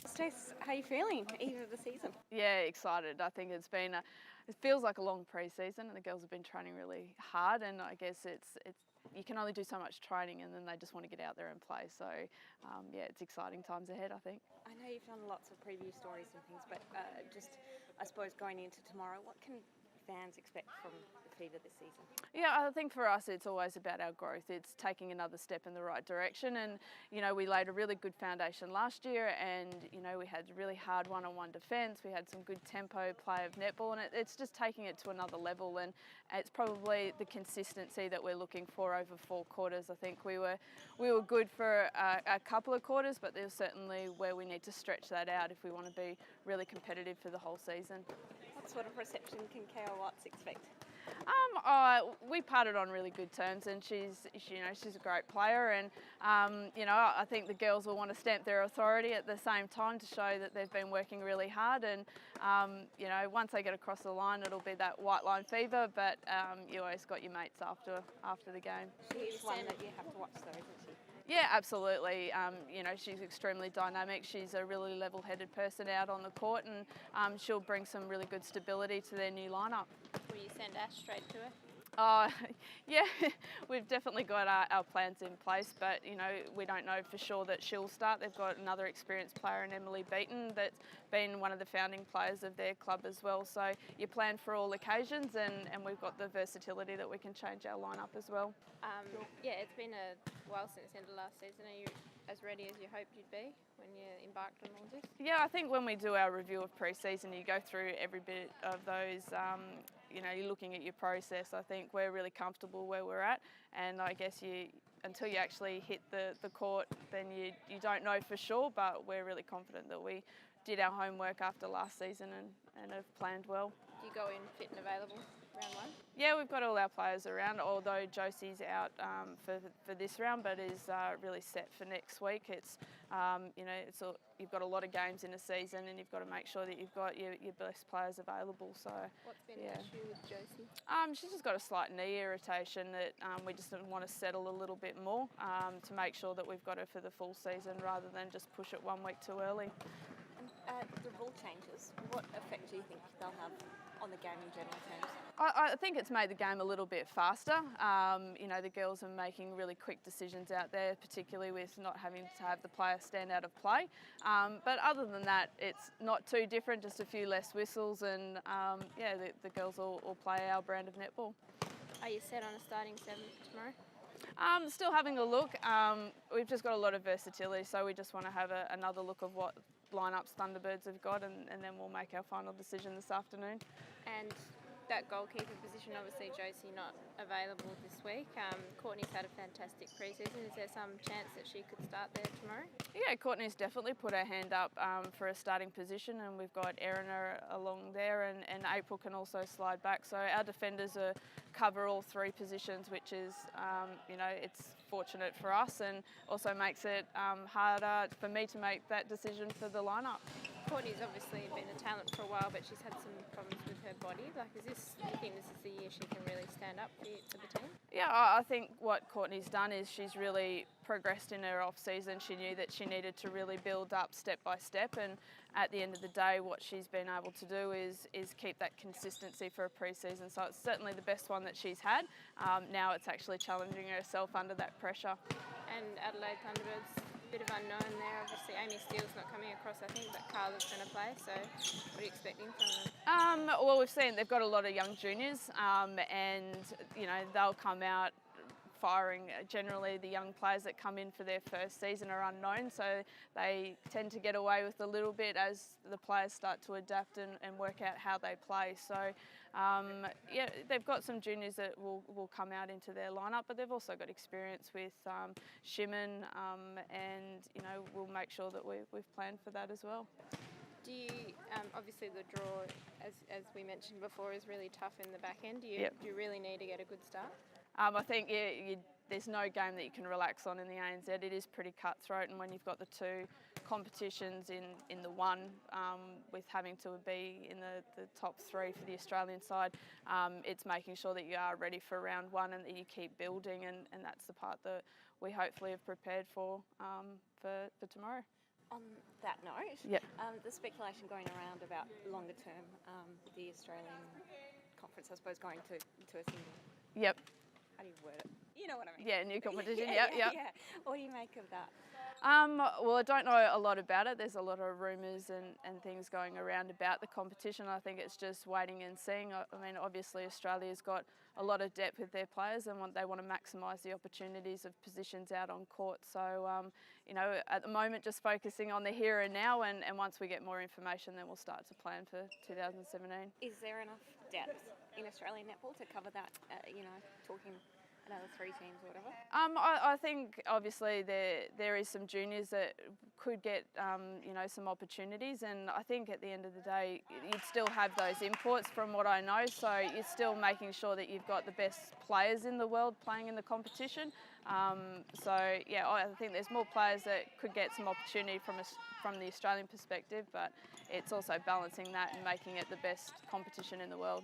Stace, how are you feeling eve of the season? Yeah, excited. I think it feels like a long pre-season, and the girls have been training really hard, and I guess it's you can only do so much training and then they just want to get out there and play. So yeah, it's exciting times ahead, I think. I know you've done lots of preview stories and things, but I suppose going into tomorrow, what can fans expect from the feeder this season? Yeah, I think for us it's always about our growth. It's taking another step in the right direction, and we laid a really good foundation last year, and we had really hard one-on-one defence. We had some good tempo play of netball, and it's just taking it to another level, and it's probably the consistency that we're looking for over 4 quarters. I think we were good for a couple of quarters, but there's certainly where we need to stretch that out if we want to be really competitive for the whole season. What sort of reception can Kale Watts expect? We parted on really good terms, and she's a great player, and I think the girls will want to stamp their authority at the same time to show that they've been working really hard, and once they get across the line, it'll be that white line fever, but you always got your mates after the game. She's one that you have to watch though, isn't she? Yeah, absolutely. She's extremely dynamic. She's a really level-headed person out on the court, and she'll bring some really good stability to their new lineup. Will you send Ash straight to her? Yeah, we've definitely got our plans in place, but we don't know for sure that she'll start. They've got another experienced player in Emily Beaton that's been one of the founding players of their club as well. So you plan for all occasions, and we've got the versatility that we can change our lineup as well. Yeah, it's been a while since the end of last season. Are you as ready as you hoped you'd be when you embarked on all this? Yeah, I think when we do our review of pre-season, you go through every bit of those. You're looking at your process. I think we're really comfortable where we're at, and I guess until you actually hit the court, then you don't know for sure, but we're really confident that we did our homework after last season and have planned well. Do you go in fit and available round 1? Yeah, we've got all our players around, although Josie's out for this round, but is really set for next week. It's you've got a lot of games in a season, and you've got to make sure that you've got your best players available. So what's been the issue with Josie? She's just got a slight knee irritation that we just want to settle a little bit more to make sure that we've got her for the full season rather than just push it 1 week too early. The rule changes, what effect do you think they'll have on the game in general terms? I think it's made the game a little bit faster. The girls are making really quick decisions out there, particularly with not having to have the player stand out of play. But other than that, it's not too different, just a few less whistles, and the girls will play our brand of netball. Are you set on a starting 7 for tomorrow? Still having a look. We've just got a lot of versatility, so we just want to have another look of what lineups Thunderbirds have got, and then we'll make our final decision this afternoon. And that goalkeeper position, obviously Josie not available this week. Courtney's had a fantastic pre-season. Is there some chance that she could start there tomorrow? Yeah, Courtney's definitely put her hand up for a starting position, and we've got Erin along there, and April can also slide back. So our defenders cover all 3 positions, which is, it's fortunate for us, and also makes it harder for me to make that decision for the lineup. Courtney's obviously been a talent for a while, but she's had some problems with her body. Do you think this is the year she can really stand up for the team? Yeah, I think what Courtney's done is she's really progressed in her off-season. She knew that she needed to really build up step by step, and at the end of the day, what she's been able to do is keep that consistency for a pre-season. So it's certainly the best one that she's had. Now it's actually challenging herself under that pressure. And Adelaide Thunderbirds, a bit of unknown there. Obviously, Amy Steele's not coming across, I think, but Carla's going to play. So what are you expecting from them? Well, we've seen they've got a lot of young juniors, and they'll come out firing. Generally, the young players that come in for their first season are unknown, so they tend to get away with a little bit as the players start to adapt and work out how they play. So, they've got some juniors that will come out into their lineup, but they've also got experience with Shimon, and we'll make sure that we've planned for that as well. Do you, obviously the draw, as we mentioned before, is really tough in the back end. Do you really need to get a good start? I think there's no game that you can relax on in the ANZ. It is pretty cutthroat, and when you've got the 2 competitions in the one, with having to be in the top 3 for the Australian side, it's making sure that you are ready for round 1 and that you keep building, and that's the part that we hopefully have prepared for tomorrow. On that note, Yep. the speculation going around about longer term, the Australian conference, I suppose, going to a single. Yep. How do you word it? You know what I mean? Yeah, new competition. Yeah. Yep. What do you make of that? Well, I don't know a lot about it. There's a lot of rumours and things going around about the competition. I think it's just waiting and seeing. I mean, obviously Australia's got a lot of depth with their players and they want to maximise the opportunities of positions out on court. So, you know, at the moment just focusing on the here and now, and once we get more information then we'll start to plan for 2017. Is there enough depth in Australian netball to cover that, you know, talking another 3 teams or whatever? I think obviously there is some juniors that could get you know, some opportunities, and I think at the end of the day you'd still have those imports from what I know, so you're still making sure that you've got the best players in the world playing in the competition. So yeah, I think there's more players that could get some opportunity from the Australian perspective, but it's also balancing that and making it the best competition in the world.